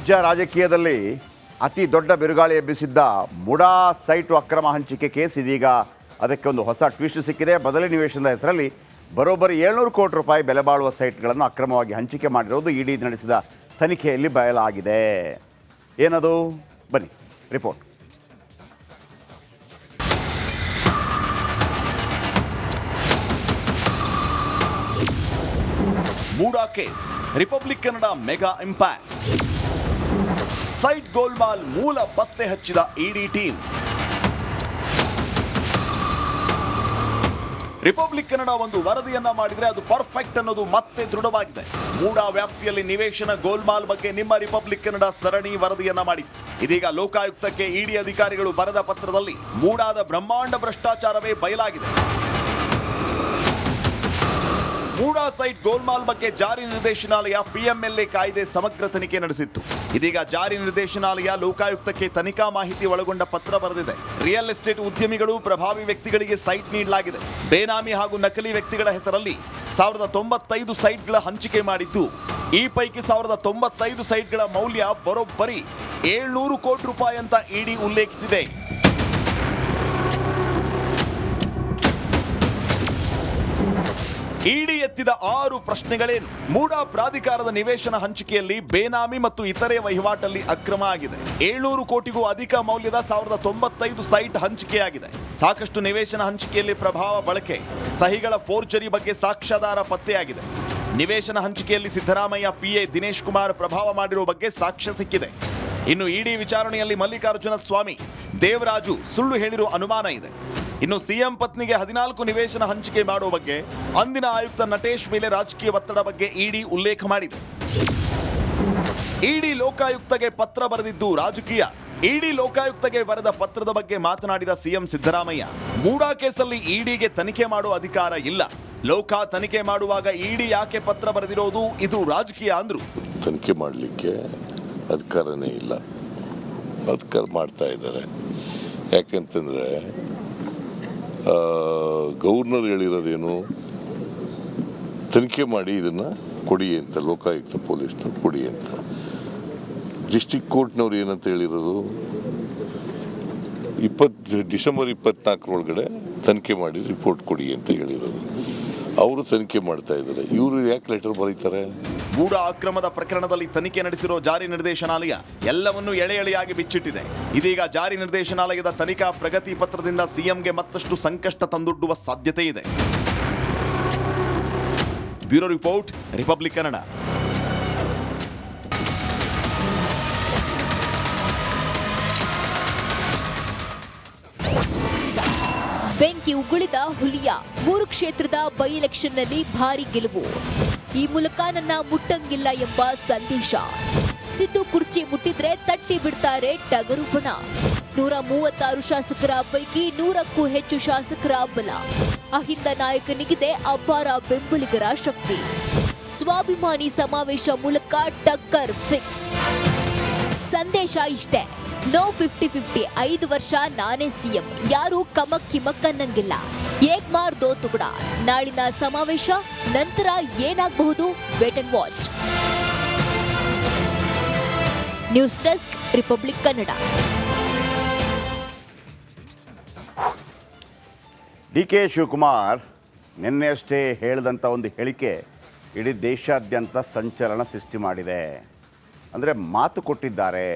ರಾಜ್ಯ ರಾಜಕೀಯದಲ್ಲಿ ಅತಿ ದೊಡ್ಡ ಬಿರುಗಾಳಿ ಎಬ್ಬಿಸಿದ್ದ ಮುಡಾ ಸೈಟು ಅಕ್ರಮ ಹಂಚಿಕೆ ಕೇಸ್ ಇದೀಗ ಅದಕ್ಕೆ ಒಂದು ಹೊಸ ಟ್ವಿಸ್ಟ್ ಸಿಕ್ಕಿದೆ. ಬದಲಿ ನಿವೇಶನದ ಹೆಸರಲ್ಲಿ ಬರೋಬ್ಬರಿ 700 ಕೋಟಿ ರೂಪಾಯಿ ಬೆಲೆ ಬಾಳುವ ಸೈಟ್ಗಳನ್ನು ಅಕ್ರಮವಾಗಿ ಹಂಚಿಕೆ ಮಾಡಿರೋದು ಇಡಿ ನಡೆಸಿದ ತನಿಖೆಯಲ್ಲಿ ಬಯಲಾಗಿದೆ. ಏನದು? ಬನ್ನಿ report. MUDA case, Republic Kannada mega impact. Site ಗೋಲ್ಮಾಲ್ ಮೂಲ ಪತ್ತೆ ಹಚ್ಚಿದ ಇಡಿ ಟೀಮ್. ರಿಪಬ್ಲಿಕ್ ಕನ್ನಡ ಒಂದು ವರದಿಯನ್ನ ಮಾಡಿದ್ರೆ ಅದು ಪರ್ಫೆಕ್ಟ್ ಅನ್ನೋದು ಮತ್ತೆ ದೃಢವಾಗಿದೆ. ಮೂಡಾ ವ್ಯಾಪ್ತಿಯಲ್ಲಿ ನಿವೇಶನ ಗೋಲ್ಮಾಲ್ ಬಗ್ಗೆ ನಿಮ್ಮ ರಿಪಬ್ಲಿಕ್ ಕನ್ನಡ ಸರಣಿ ವರದಿಯನ್ನ ಮಾಡಿತ್ತು. ಇದೀಗ ಲೋಕಾಯುಕ್ತಕ್ಕೆ ಇಡಿ ಅಧಿಕಾರಿಗಳು ಬರೆದ ಪತ್ರದಲ್ಲಿ ಮೂಡಾದ ಬ್ರಹ್ಮಾಂಡ ಭ್ರಷ್ಟಾಚಾರವೇ ಬಯಲಾಗಿದೆ. ಮೂಡಾ ಸೈಟ್ ಗೋಲ್ಮಾಲ್ ಬಗ್ಗೆ ಜಾರಿ ನಿರ್ದೇಶನಾಲಯ ಪಿಎಂಎಲ್ಎ ಕಾಯ್ದೆ ಸಮಗ್ರ ತನಿಖೆ ನಡೆಸಿತ್ತು. ಇದೀಗ ಜಾರಿ ನಿರ್ದೇಶನಾಲಯ ಲೋಕಾಯುಕ್ತಕ್ಕೆ ತನಿಖಾ ಮಾಹಿತಿ ಒಳಗೊಂಡ ಪತ್ರ ಬರೆದಿದೆ. ರಿಯಲ್ ಎಸ್ಟೇಟ್ ಉದ್ಯಮಿಗಳು, ಪ್ರಭಾವಿ ವ್ಯಕ್ತಿಗಳಿಗೆ ಸೈಟ್ ನೀಡಲಾಗಿದೆ. ಬೇನಾಮಿ ಹಾಗೂ ನಕಲಿ ವ್ಯಕ್ತಿಗಳ ಹೆಸರಲ್ಲಿ 1095 ಸೈಟ್ಗಳ ಹಂಚಿಕೆ ಮಾಡಿದ್ದು. ಈ ಪೈಕಿ 1095 ಸೈಟ್ಗಳ ಮೌಲ್ಯ ಬರೋಬ್ಬರಿ 700 ಕೋಟಿ ರೂಪಾಯಿ ಅಂತ ಇಡಿ ಉಲ್ಲೇಖಿಸಿದೆ. ಇಡಿ ಎತ್ತಿದ 6 ಪ್ರಶ್ನೆಗಳೇನು? ಮೂಡಾ ಪ್ರಾಧಿಕಾರದ ನಿವೇಶನ ಹಂಚಿಕೆಯಲ್ಲಿ ಬೇನಾಮಿ ಮತ್ತು ಇತರೆ ವಹಿವಾಟಲ್ಲಿ ಅಕ್ರಮ ಆಗಿದೆ. 700 ಕೋಟಿಗೂ ಅಧಿಕ ಮೌಲ್ಯದ 1095 ಸೈಟ್ ಹಂಚಿಕೆಯಾಗಿದೆ. ಸಾಕಷ್ಟು ನಿವೇಶನ ಹಂಚಿಕೆಯಲ್ಲಿ ಪ್ರಭಾವ ಬಳಕೆ, ಸಹಿಗಳ ಫೋರ್ಜರಿ ಬಗ್ಗೆ ಸಾಕ್ಷ್ಯಾಧಾರ ಪತ್ತೆಯಾಗಿದೆ. ನಿವೇಶನ ಹಂಚಿಕೆಯಲ್ಲಿ ಸಿದ್ದರಾಮಯ್ಯ ಪಿಎ ದಿನೇಶ್ ಕುಮಾರ್ ಪ್ರಭಾವ ಮಾಡಿರುವ ಬಗ್ಗೆ ಸಾಕ್ಷ್ಯ ಸಿಕ್ಕಿದೆ. ಇನ್ನು ಇಡಿ ವಿಚಾರಣೆಯಲ್ಲಿ ಮಲ್ಲಿಕಾರ್ಜುನ ಸ್ವಾಮಿ, ದೇವರಾಜು ಸುಳ್ಳು ಹೇಳಿರುವ ಅನುಮಾನ ಇದೆ. ಇನ್ನು ಸಿಎಂ ಪತ್ನಿಗೆ 14 ನಿವೇಶನ ಹಂಚಿಕೆ ಮಾಡುವ ಬಗ್ಗೆ ಅಂದಿನ ಆಯುಕ್ತ ನಟೇಶ್ ಮೇಲೆ ರಾಜಕೀಯ ಒತ್ತಡ ಬಗ್ಗೆ ಇಡಿ ಉಲ್ಲೇಖ ಮಾಡಿದೆ. ಇಡಿ ಲೋಕಾಯುಕ್ತಗೆ ಪತ್ರ ಬರೆದಿದ್ದು ರಾಜಕೀಯ. ಇಡಿ ಲೋಕಾಯುಕ್ತಗೆ ಬರೆದ ಪತ್ರದ ಬಗ್ಗೆ ಮಾತನಾಡಿದ ಸಿಎಂ ಸಿದ್ದರಾಮಯ್ಯ, ಮೂಡಾ ಕೇಸಲ್ಲಿ ಇಡಿಗೆ ತನಿಖೆ ಮಾಡುವ ಅಧಿಕಾರ ಇಲ್ಲ. ಲೋಕ ತನಿಖೆ ಮಾಡುವಾಗ ಇಡಿ ಯಾಕೆ ಪತ್ರ ಬರೆದಿರೋದು? ಇದು ರಾಜಕೀಯ ಅಂದ್ರು. ತನಿಖೆ ಮಾಡಲಿಕ್ಕೆ ಅಧಿಕಾರನೇ ಇಲ್ಲ, ಅಧಿಕಾರ ಮಾಡ್ತಾ ಇದ್ದಾರೆ. ಯಾಕೆಂತಂದ್ರೆ ಗವರ್ನರ್ ಹೇಳಿರೋದೇನು, ತನಿಖೆ ಮಾಡಿ ಇದನ್ನು ಕೊಡಿ ಅಂತ, ಲೋಕಾಯುಕ್ತ ಪೊಲೀಸ್ನವ್ರು ಕೊಡಿ ಅಂತ. ಡಿಸ್ಟಿಕ್ ಕೋರ್ಟ್ನವ್ರು ಏನಂತ ಹೇಳಿರೋದು, ಡಿಸೆಂಬರ್ 24 ತನಿಖೆ ಮಾಡಿ ರಿಪೋರ್ಟ್ ಕೊಡಿ ಅಂತ ಹೇಳಿರೋದು. ಅವರು ತನಿಖೆ ಮಾಡ್ತಾ ಇದ್ದಾರೆ, ಇವರು ಯಾಕೆ ಲೆಟರ್ ಬರೀತಾರೆ? ಮೂಡಾ ಅಕ್ರಮದ ಪ್ರಕರಣದಲ್ಲಿ ತನಿಖೆ ನಡೆಸಿರೋ ಜಾರಿ ನಿರ್ದೇಶನಾಲಯ ಎಲ್ಲವನ್ನೂ ಎಳೆ ಎಳೆಯಾಗಿ ಬಿಚ್ಚಿಟ್ಟಿದೆ. ಇದೀಗ ಜಾರಿ ನಿರ್ದೇಶನಾಲಯದ ತನಿಖಾ ಪ್ರಗತಿ ಪತ್ರದಿಂದ ಸಿಎಂಗೆ ಮತ್ತಷ್ಟು ಸಂಕಷ್ಟ ತಂದೊಡ್ಡುವ ಸಾಧ್ಯತೆ ಇದೆ. Bureau report, republic Kannada. ಬೆಂಕಿ ಉಗುಳಿದ ಹುಲಿಯ 3 ಕ್ಷೇತ್ರದ ಬೈ ಎಲೆಕ್ಷನ್ನಲ್ಲಿ ಭಾರಿ ಗೆಲುವು. ಈ ಮೂಲಕ ನನ್ನ ಮುಟ್ಟಂಗಿಲ್ಲ ಎಂಬ ಸಂದೇಶ. ಸಿದ್ದು ಕುರ್ಚಿ ಮುಟ್ಟಿದ್ರೆ ತಟ್ಟಿ ಬಿಡ್ತಾರೆ ಟಗರು ಬಣ. 136 ಶಾಸಕರ ಪೈಕಿ 100ಕ್ಕೂ ಹೆಚ್ಚು ಶಾಸಕರ ಬಲ. ಅಹಿಂದ ನಾಯಕನಿಗಿದೆ ಅಪಾರ ಬೆಂಬಲಿಗರ ಶಕ್ತಿ. ಸ್ವಾಭಿಮಾನಿ ಸಮಾವೇಶ ಮೂಲಕ ಟಕ್ಕರ್ ಫಿಕ್ಸ್. ಸಂದೇಶ ಇಷ್ಟೇ, ನೋ 50-50, 5 ವರ್ಷ ನಾನೇ ಸಿಎಂ, ಯಾರು ಕಮಕ್ ಅನ್ನಂಗಿಲ್ಲ. ಏಕ್ ಮಾರ್ ದೋ ತುಗಡ. ನಾಳಿನ ಸಮಾವೇಶ ನಂತರ ಏನಾಗಬಹುದು? Wait and watch. News desk, republic Kannada. D K. Shivakumar ನಿನ್ನೆಯಷ್ಟೇ ಹೇಳಿದಂಥ ಒಂದು ಹೇಳಿಕೆ ಇಡೀ ದೇಶಾದ್ಯಂತ ಸಂಚಲನ ಸೃಷ್ಟಿ ಮಾಡಿದೆ. ಅಂದರೆ ಮಾತು ಕೊಟ್ಟಿದ್ದಾರೆ,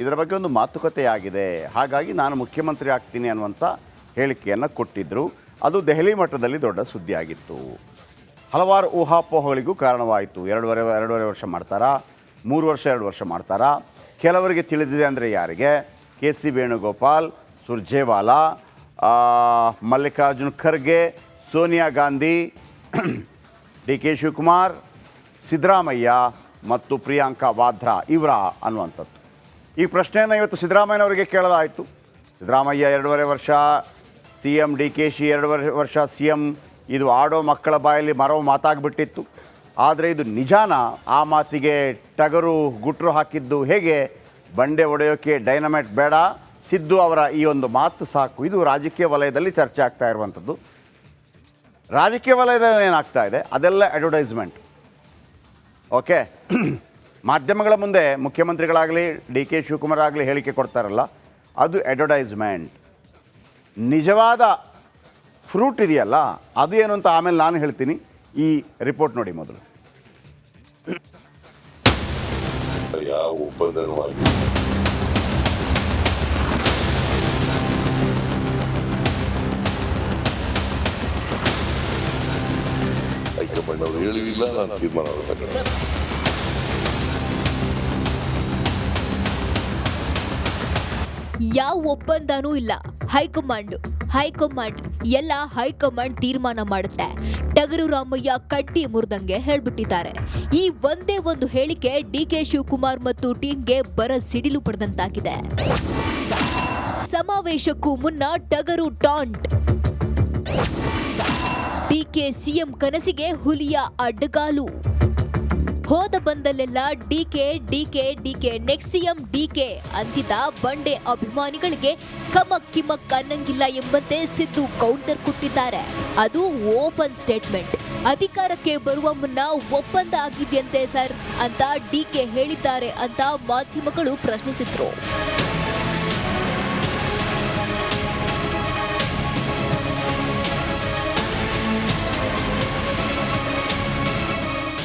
ಇದರ ಬಗ್ಗೆ ಒಂದು ಮಾತುಕತೆಯಾಗಿದೆ, ಹಾಗಾಗಿ ನಾನು ಮುಖ್ಯಮಂತ್ರಿ ಆಗ್ತೀನಿ ಅನ್ನುವಂಥ ಹೇಳಿಕೆಯನ್ನು ಕೊಟ್ಟಿದ್ದರು. ಅದು ದೆಹಲಿ ಮಟ್ಟದಲ್ಲಿ ದೊಡ್ಡ ಸುದ್ದಿಯಾಗಿತ್ತು. ಹಲವಾರು ಊಹಾಪೋಹಗಳಿಗೂ ಕಾರಣವಾಯಿತು. 2.5 ವರ್ಷ ಮಾಡ್ತಾರಾ, 3 ವರ್ಷ 2 ವರ್ಷ ಮಾಡ್ತಾರಾ? ಕೆಲವರಿಗೆ ತಿಳಿದಿದೆ. ಅಂದರೆ ಯಾರಿಗೆ? ಕೆ.ಸಿ. ವೇಣುಗೋಪಾಲ್, ಸುರ್ಜೇವಾಲಾ, ಮಲ್ಲಿಕಾರ್ಜುನ್ ಖರ್ಗೆ, ಸೋನಿಯಾ ಗಾಂಧಿ, ಡಿ.ಕೆ. ಶಿವಕುಮಾರ್, ಸಿದ್ದರಾಮಯ್ಯ ಮತ್ತು ಪ್ರಿಯಾಂಕಾ ವಾದ್ರಾ ಇವರ ಅನ್ನುವಂಥದ್ದು. ಈ ಪ್ರಶ್ನೆಯನ್ನು ಇವತ್ತು ಸಿದ್ದರಾಮಯ್ಯನವರಿಗೆ ಕೇಳಲಾಯಿತು. ಸಿದ್ದರಾಮಯ್ಯ 2.5 ವರ್ಷ ಸಿ.ಎಂ, ಡಿ.ಕೆ.ಶಿ 2.5 ವರ್ಷ ಸಿ.ಎಂ, ಇದು ಆಡೋ ಮಕ್ಕಳ ಬಾಯಲ್ಲಿ ಮರವು ಮಾತಾಗ್ಬಿಟ್ಟಿತ್ತು. ಆದರೆ ಇದು ನಿಜಾನ? ಆ ಮಾತಿಗೆ ಟಗರು ಗುಟ್ರು ಹಾಕಿದ್ದು ಹೇಗೆ? ಬಂಡೆ ಒಡೆಯೋಕ್ಕೆ ಡೈನಮೈಟ್ ಬೇಡ, ಸಿದ್ದು ಅವರ ಈ ಒಂದು ಮಾತು ಸಾಕು. ಇದು ರಾಜಕೀಯ ವಲಯದಲ್ಲಿ ಚರ್ಚೆ ಆಗ್ತಾ ಇರುವಂಥದ್ದು. ರಾಜಕೀಯ ವಲಯದಲ್ಲಿ ಏನಾಗ್ತಾ ಇದೆ ಅದೆಲ್ಲ ಅಡ್ವರ್ಟೈಸ್ಮೆಂಟ್. ಓಕೆ, ಮಾಧ್ಯಮಗಳ ಮುಂದೆ ಮುಖ್ಯಮಂತ್ರಿಗಳಾಗಲಿ ಡಿ ಕೆ ಶಿವಕುಮಾರ್ ಆಗಲಿ ಹೇಳಿಕೆ ಕೊಡ್ತಾರಲ್ಲ, ಅದು ಅಡ್ವರ್ಟೈಸ್ಮೆಂಟ್. ನಿಜವಾದ ಫ್ರೂಟ್ ಇದೆಯಲ್ಲ, ಅದು ಏನು ಅಂತ ಆಮೇಲೆ ನಾನು ಹೇಳ್ತೀನಿ. ಈ ರಿಪೋರ್ಟ್ ನೋಡಿ ಮೊದಲು. ಯಾವ ಒಪ್ಪಂದನೂ ಆಗಿಲ್ಲ. ಹೈಕಮಾಂಡ್ ಅವರು ಹೇಳಿಲ್ಲ, ನಾನು ತೀರ್ಮಾನ ತಗೊಂಡೆ. ಯಾವ ಒಪ್ಪಂದನೂ ಇಲ್ಲ. ಹೈಕಮಾಂಡ್ ಎಲ್ಲ ಹೈಕಮಾಂಡ್ ತೀರ್ಮಾನ ಮಾಡುತ್ತೆ. ಟಗರು ರಾಮಯ್ಯ ಕಡ್ಡಿ ಮುರಿದಂಗೆ ಹೇಳ್ಬಿಟ್ಟಿದ್ದಾರೆ. ಈ ಒಂದೇ ಒಂದು ಹೇಳಿಕೆ ಡಿ ಕೆ ಶಿವಕುಮಾರ್ ಮತ್ತು ಟೀಮ್ಗೆ ಬರ ಸಿಡಿಲು ಪಡೆದಂತಾಗಿದೆ. ಸಮಾವೇಶಕ್ಕೂ ಮುನ್ನ ಟಗರು ಟಾಂಟ್. ಡಿಕೆ ಸಿಎಂ ಕನಸಿಗೆ ಹುಲಿಯ ಅಡ್ಡಗಾಲು. ಹೋದ ಬಂದಲ್ಲೆಲ್ಲ ಡಿಕೆ ನೆಕ್ಸ್ಟ್ ಸಿಎಂ ಡಿಕೆ ಅಂತಿದ್ದ ಬಂಡೆ ಅಭಿಮಾನಿಗಳಿಗೆ ಕಮಕ್ ಕಿಮಕ್ ಅನ್ನಂಗಿಲ್ಲ ಎಂಬಂತೆ ಸಿದ್ದು ಕೌಂಟರ್ ಕೊಟ್ಟಿದ್ದಾರೆ. ಅದು ಓಪನ್ ಸ್ಟೇಟ್ಮೆಂಟ್. ಅಧಿಕಾರಕ್ಕೆ ಬರುವ ಮುನ್ನ ಒಪ್ಪಂದ ಆಗಿದೆಯಂತೆ ಸರ್ ಅಂತ ಡಿಕೆ ಹೇಳಿದ್ದಾರೆ ಅಂತ ಮಾಧ್ಯಮಗಳು ಪ್ರಶ್ನಿಸಿದ್ರು.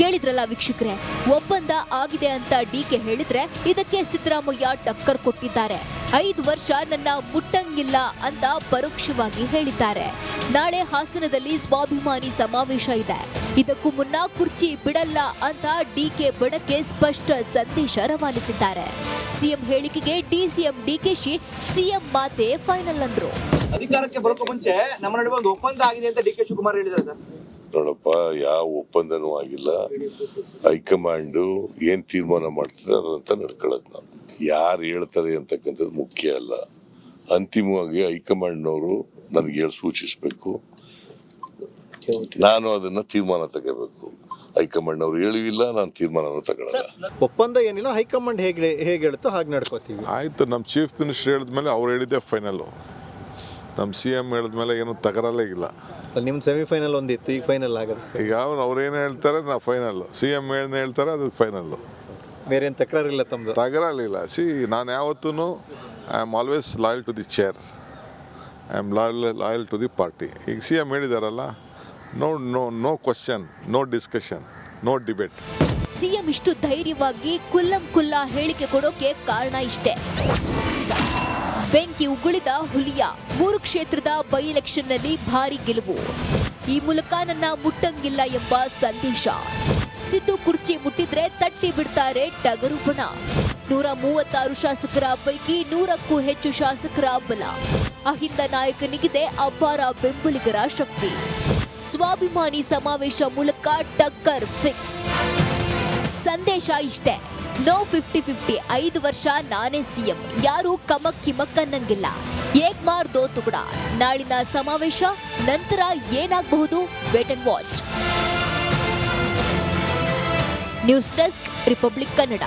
ಕೇಳಿದ್ರಲ್ಲ ವೀಕ್ಷಕರೇ, ಒಪ್ಪಂದ ಆಗಿದೆ ಅಂತ ಡಿಕೆ ಹೇಳಿದ್ರೆ ಇದಕ್ಕೆ ಸಿದ್ದರಾಮಯ್ಯ ಟಕ್ಕರ್ ಕೊಟ್ಟಿದ್ದಾರೆ. 5 ವರ್ಷ ನನ್ನ ಮುಟ್ಟಂಗಿಲ್ಲ ಅಂತ ಪರೋಕ್ಷವಾಗಿ ಹೇಳಿದ್ದಾರೆ. ನಾಳೆ ಹಾಸನದಲ್ಲಿ ಸ್ವಾಭಿಮಾನಿ ಸಮಾವೇಶ ಇದೆ. ಇದಕ್ಕೂ ಮುನ್ನ ಕುರ್ಚಿ ಬಿಡಲ್ಲ ಅಂತ ಡಿಕೆ ಬಡಕ್ಕೆ ಸ್ಪಷ್ಟ ಸಂದೇಶ ರವಾನಿಸಿದ್ದಾರೆ. ಸಿಎಂ ಹೇಳಿಕೆಗೆ ಡಿಸಿಎಂ ಡಿಕೆಶಿ ಸಿಎಂ ಮಾತೆ ಫೈನಲ್ ಅಂದ್ರು. ಅಧಿಕಾರಕ್ಕೆ ಬರೋಕೆ ಮುಂಚೆ ನಮ್ಮ ನಡುವೆ ಒಂದು ಒಪ್ಪಂದ ಆಗಿದೆ ಅಂತ ಡಿ ಕೆ ಶಿವಕುಮಾರ್ ಹೇಳಿದ್ದಾರೆ ಸರ್. ನೋಡಪ್ಪ, ಯಾವ ಒಪ್ಪಂದನೂ ಆಗಿಲ್ಲ. ಹೈಕಮಾಂಡು ಏನ್ ತೀರ್ಮಾನ ಮಾಡ್ತದೆ ಅದಂತ ನಡ್ಕೊಳ್ಳೋದು. ನಾವು ಯಾರು ಹೇಳ್ತಾರೆ ಅಂತಕ್ಕಂಥದ್ದು ಮುಖ್ಯ ಅಲ್ಲ. ಅಂತಿಮವಾಗಿ ಹೈಕಮಾಂಡ್ನವರು ನನಗೆ ಹೇಳಿ ಸೂಚಿಸಬೇಕು, ನಾನು ಅದನ್ನ ತೀರ್ಮಾನ ತಗೋಬೇಕು. ಹೈಕಮಾಂಡ್ ಅವ್ರು ಹೇಳಿಲ್ಲ, ನಾನು ತೀರ್ಮಾನ ತಗೊಳ್ಳಲ್ಲ. ಒಪ್ಪಂದ ಏನಿಲ್ಲ, ಹೈಕಮಾಂಡ್ ಹೇಗೆ ಹೇಳುತ್ತೋ ಹಾಗೆ ನಡ್ಕೋತೀವಿ. ಆಯ್ತು, ನಮ್ಮ ಚೀಫ್ ಮಿನಿಸ್ಟರ್ ಹೇಳಿದ್ಮೇಲೆ ಅವ್ರು ಹೇಳಿದ್ದೆ ಫೈನಲ್ಲು. ನಮ್ಮ ಸಿ ಎಮ್ ಹೇಳಿದ್ಮೇಲೆ ಏನು ತಕರಲ್ಲೇ ಇಲ್ಲ. ನಿಮ್ಮ ಸೆಮಿಫೈನಲ್ ಒಂದಿತ್ತು, ಈಗ ಫೈನಲ್ ಆಗುತ್ತೆ. ಈಗ ಅವ್ರೇನು ಹೇಳ್ತಾರೆ ನಾವು ಫೈನಲ್ಲು, ಸಿ ಎಮ್ ಏನು ಹೇಳ್ತಾರೆ ಅದು ಫೈನಲ್ಲು. ಬೇರೆ ಏನು ತಕರಾರಿಲ್ಲ ತಮ್ಮದು? ತಕರಲಿಲ್ಲ. ನಾನು ಯಾವತ್ತೂ I am always loyal to the chair, I am loyal to the party. ಈಗ ಸಿ ಎಮ್ ಹೇಳಿದಾರಲ್ಲ, no question, no discussion, no debate. CM ಇಷ್ಟು ಧೈರ್ಯವಾಗಿ ಕುಲ್ಲ ಹೇಳಿಕೆ ಕೊಡೋಕೆ ಕಾರಣ ಇಷ್ಟೇ. ಬೆಂಕಿ ಉಗುಳಿದ ಹುಲಿಯ 3 ಕ್ಷೇತ್ರದ ಬೈ ಎಲೆಕ್ಷನ್ನಲ್ಲಿ ಭಾರಿ ಗೆಲುವು. ಈ ಮೂಲಕ ನನ್ನ ಮುಟ್ಟಂಗಿಲ್ಲ ಎಂಬ ಸಂದೇಶ. ಸಿದ್ದು ಕುರ್ಚಿ ಮುಟ್ಟಿದ್ರೆ ತಟ್ಟಿ ಬಿಡ್ತಾರೆ ಟಗರು ಬಣ. 136 ಶಾಸಕರ ಪೈಕಿ 100ಕ್ಕೂ ಹೆಚ್ಚು ಶಾಸಕರ ಬಲ. ಅಹಿಂದ ನಾಯಕನಿಗಿದೆ ಅಪಾರ ಬೆಂಬಲಿಗರ ಶಕ್ತಿ. ಸ್ವಾಭಿಮಾನಿ ಸಮಾವೇಶ ಮೂಲಕ ಟಕ್ಕರ್ ಫಿಕ್ಸ್. ಸಂದೇಶ ಇಷ್ಟೇ, ನೋ 50-50. 5 ವರ್ಷ ನಾನೇ ಸಿಎಂ, ಯಾರು ಕಮಕ್ ಕಿಮಕ್ ಅನ್ನಂಗಿಲ್ಲ. ಏಕ್ ಮಾರ್ ದೋ ತುಗಡ. ನಾಳಿನ ಸಮಾವೇಶ ನಂತರ ಏನಾಗಬಹುದು? Wait and watch. News desk, republic Kannada.